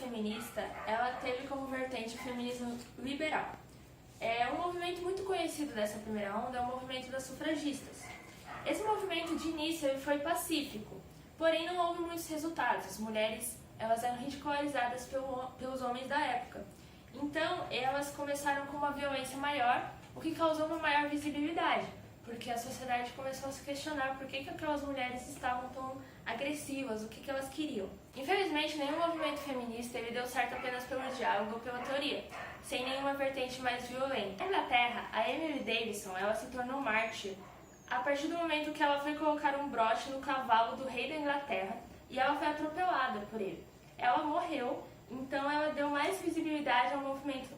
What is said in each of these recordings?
feminista, ela teve como vertente o feminismo liberal. Um movimento muito conhecido dessa primeira onda é o movimento das sufragistas. Esse movimento, de início, ele foi pacífico, porém não houve muitos resultados. As mulheres elas eram ridicularizadas pelos homens da época. Então, elas começaram com uma violência maior, o que causou uma maior visibilidade, porque a sociedade começou a se questionar por que aquelas mulheres estavam tão agressivas, o que elas queriam. Infelizmente, nenhum movimento feminista ele deu certo apenas pelo diálogo ou pela teoria, sem nenhuma vertente mais violenta. Na Inglaterra, a Emily Davison ela se tornou mártir a partir do momento que ela foi colocar um broche no cavalo do rei da Inglaterra e ela foi atropelada por ele. Ela morreu, então ela deu mais visibilidade ao movimento.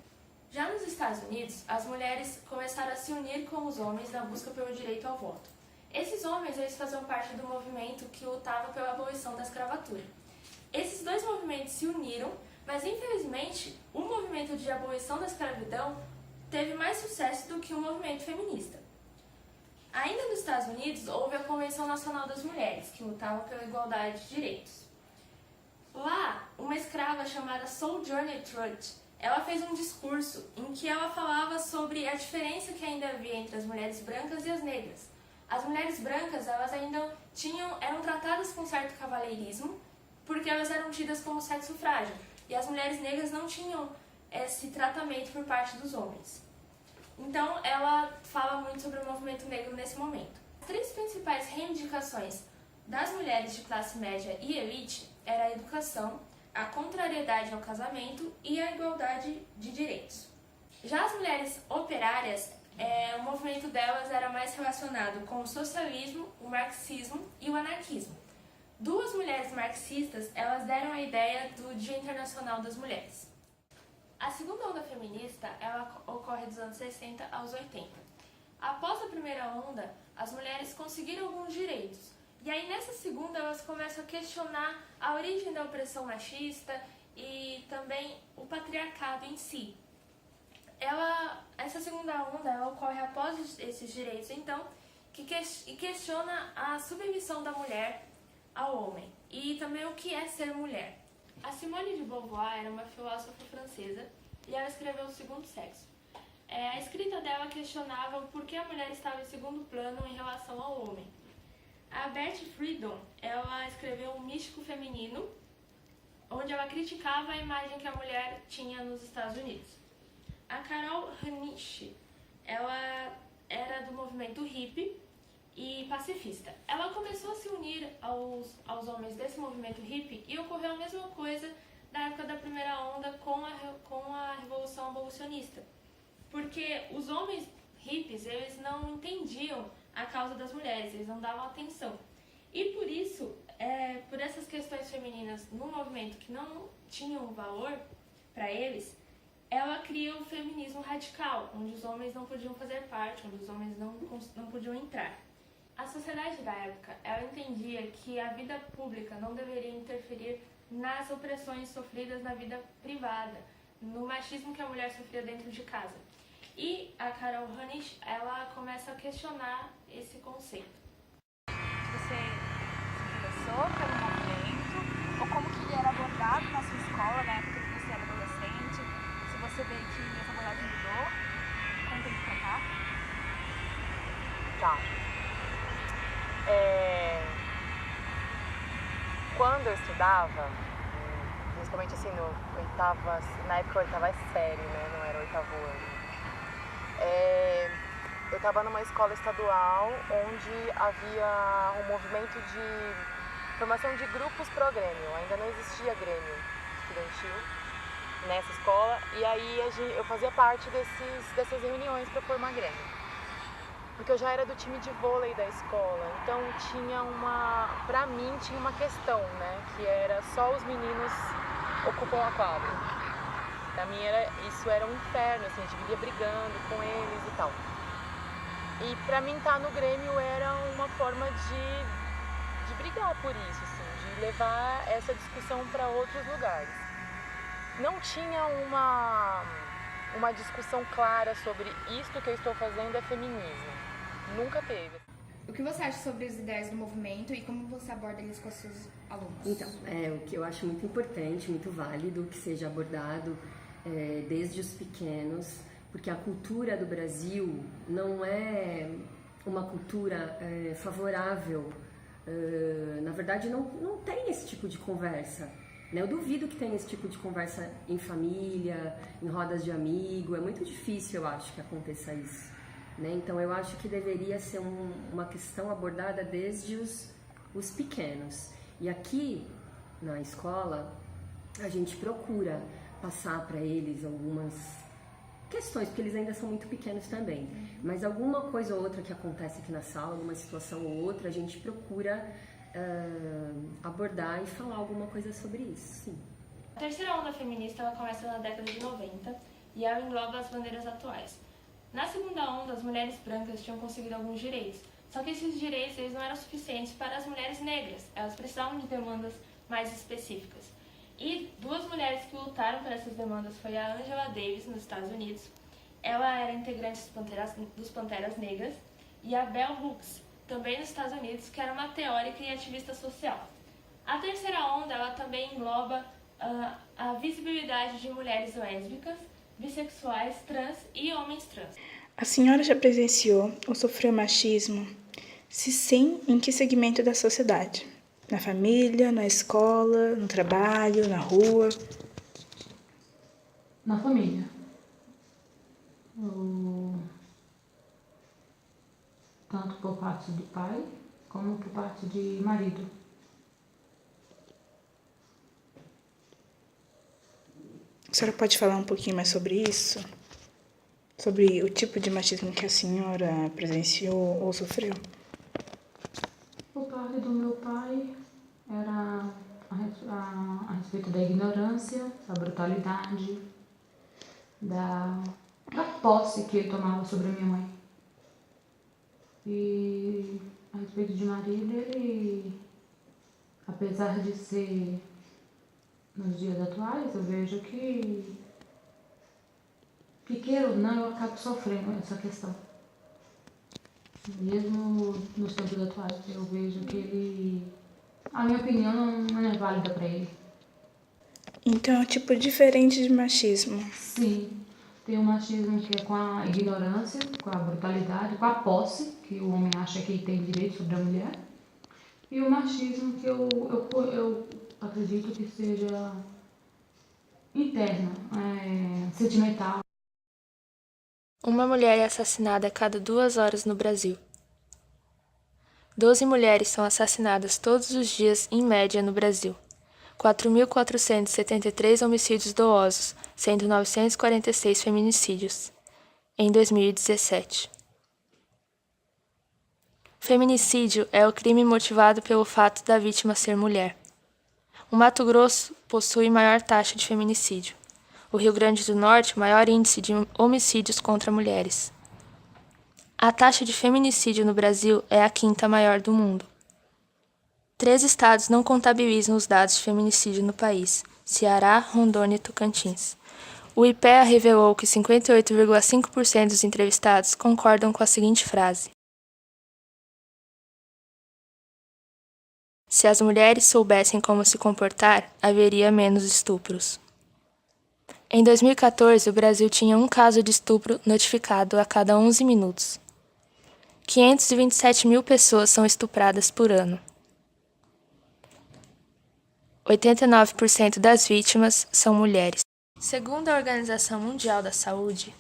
Já nos Estados Unidos, as mulheres começaram a se unir com os homens na busca pelo direito ao voto. Esses homens eles faziam parte do movimento que lutava pela abolição da escravatura. Esses dois movimentos se uniram, mas infelizmente o movimento de abolição da escravidão teve mais sucesso do que o movimento feminista. Ainda nos Estados Unidos, houve a Convenção Nacional das Mulheres, que lutavam pela igualdade de direitos. Lá, uma escrava chamada Sojourner Truth, ela fez um discurso em que ela falava sobre a diferença que ainda havia entre as mulheres brancas e as negras. As mulheres brancas, elas ainda eram tratadas com certo cavalheirismo, porque elas eram tidas como sexo frágil, e as mulheres negras não tinham esse tratamento por parte dos homens. Então, ela fala muito sobre o movimento negro nesse momento. As três principais reivindicações das mulheres de classe média e elite era a educação, a contrariedade ao casamento e a igualdade de direitos. Já as mulheres operárias, o movimento delas era mais relacionado com o socialismo, o marxismo e o anarquismo. Duas mulheres marxistas, elas deram a ideia do Dia Internacional das Mulheres. A segunda onda feminista, ela ocorre dos anos 60 aos 80. Após a primeira onda, as mulheres conseguiram alguns direitos. E aí nessa segunda elas começam a questionar a origem da opressão machista e também o patriarcado em si. Essa segunda onda ela ocorre após esses direitos, então, que questiona a submissão da mulher ao homem e também o que é ser mulher. A Simone de Beauvoir era uma filósofa francesa e ela escreveu O Segundo Sexo. A escrita dela questionava o porquê a mulher estava em segundo plano em relação ao homem. A Berthe Friedan, ela escreveu O Místico Feminino, onde ela criticava a imagem que a mulher tinha nos Estados Unidos. A Carol Hanisch, ela era do movimento hippie e pacifista. Ela começou a se unir aos homens desse movimento hippie e ocorreu a mesma coisa da época da primeira onda com a Revolução Abolicionista. Porque os homens hippies, eles não entendiam a causa das mulheres, eles não davam atenção. E por isso, por essas questões femininas no movimento que não tinham valor para eles, ela cria o feminismo radical, onde os homens não podiam fazer parte, onde os homens não podiam entrar. A sociedade da época, ela entendia que a vida pública não deveria interferir nas opressões sofridas na vida privada, no machismo que a mulher sofria dentro de casa. E a Carol Hanisch, ela começa a questionar esse conceito. Você se interessou pelo movimento, ou como que ele era abordado na sua escola, na época que você era adolescente? Se você vê que essa abordagem mudou, como tem que contar? Tá. Quando eu estudava, principalmente assim na época oitava série, né, não era oitavo ano, eu estava numa escola estadual onde havia um movimento de formação de grupos pro Grêmio, ainda não existia Grêmio estudantil nessa escola, e aí eu fazia parte dessas reuniões para formar Grêmio. Porque eu já era do time de vôlei da escola, então pra mim tinha uma questão, né, que era só os meninos ocupam a quadra. Pra mim isso era um inferno, assim, a gente vivia brigando com eles e tal. E pra mim estar no Grêmio era uma forma de brigar por isso, assim, de levar essa discussão para outros lugares. Não tinha uma discussão clara sobre isto que eu estou fazendo é feminismo. Nunca teve. O que você acha sobre as ideias do movimento e como você aborda eles com os seus alunos? Então, o que eu acho muito importante, muito válido que seja abordado desde os pequenos, porque a cultura do Brasil não é uma cultura favorável. Na verdade, não tem esse tipo de conversa. Né? Eu duvido que tenha esse tipo de conversa em família, em rodas de amigo. É muito difícil, eu acho, que aconteça isso. Né? Então, eu acho que deveria ser uma questão abordada desde os pequenos. E aqui, na escola, a gente procura passar para eles algumas questões, porque eles ainda são muito pequenos também. Mas alguma coisa ou outra que acontece aqui na sala, alguma situação ou outra, a gente procura abordar e falar alguma coisa sobre isso, sim. A terceira onda feminista ela começa na década de 90 e ela engloba as bandeiras atuais. Na segunda onda, as mulheres brancas tinham conseguido alguns direitos, só que esses direitos eles não eram suficientes para as mulheres negras, elas precisavam de demandas mais específicas. E duas mulheres que lutaram por essas demandas foi a Angela Davis, nos Estados Unidos, ela era integrante dos Panteras Negras, e a Bell Hooks, também nos Estados Unidos, que era uma teórica e ativista social. A terceira onda ela também engloba a visibilidade de mulheres lésbicas, bissexuais, trans e homens trans. A senhora já presenciou ou sofreu machismo? Se sim, em que segmento da sociedade? Na família, na escola, no trabalho, na rua? Na família. Tanto por parte de pai, como por parte de marido. A senhora pode falar um pouquinho mais sobre isso? Sobre o tipo de machismo que a senhora presenciou ou sofreu? Por parte do meu pai, era a respeito da ignorância, da brutalidade, da posse que ele tomava sobre a minha mãe. E a respeito de marido, ele, apesar de ser nos dias atuais, eu vejo que queira ou não, eu acabo sofrendo essa questão. Mesmo nos tempos atuais, eu vejo que ele, a minha opinião não é válida para ele. Então é um tipo diferente de machismo. Sim. Tem o machismo que é com a ignorância, com a brutalidade, com a posse, que o homem acha que tem direito sobre a mulher. E o machismo que eu acredito que seja interno, sentimental. Uma mulher é assassinada a cada 2 horas no Brasil. 12 mulheres são assassinadas todos os dias, em média, no Brasil. 4.473 homicídios dolosos, sendo 946 feminicídios, em 2017. Feminicídio é o crime motivado pelo fato da vítima ser mulher. O Mato Grosso possui maior taxa de feminicídio. O Rio Grande do Norte, maior índice de homicídios contra mulheres. A taxa de feminicídio no Brasil é a 5ª maior do mundo. 3 estados não contabilizam os dados de feminicídio no país: Ceará, Rondônia e Tocantins. O IPEA revelou que 58,5% dos entrevistados concordam com a seguinte frase: se as mulheres soubessem como se comportar, haveria menos estupros. Em 2014, o Brasil tinha um caso de estupro notificado a cada 11 minutos. 527 mil pessoas são estupradas por ano. 89% das vítimas são mulheres. Segundo a Organização Mundial da Saúde,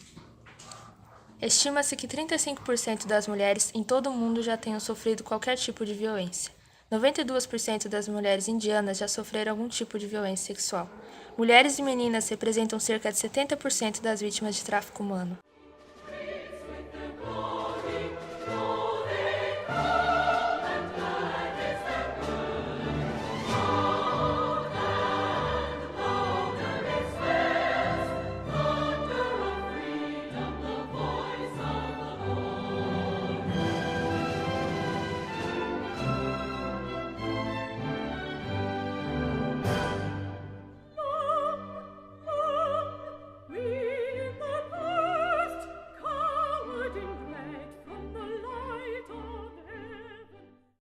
estima-se que 35% das mulheres em todo o mundo já tenham sofrido qualquer tipo de violência. 92% das mulheres indianas já sofreram algum tipo de violência sexual. Mulheres e meninas representam cerca de 70% das vítimas de tráfico humano.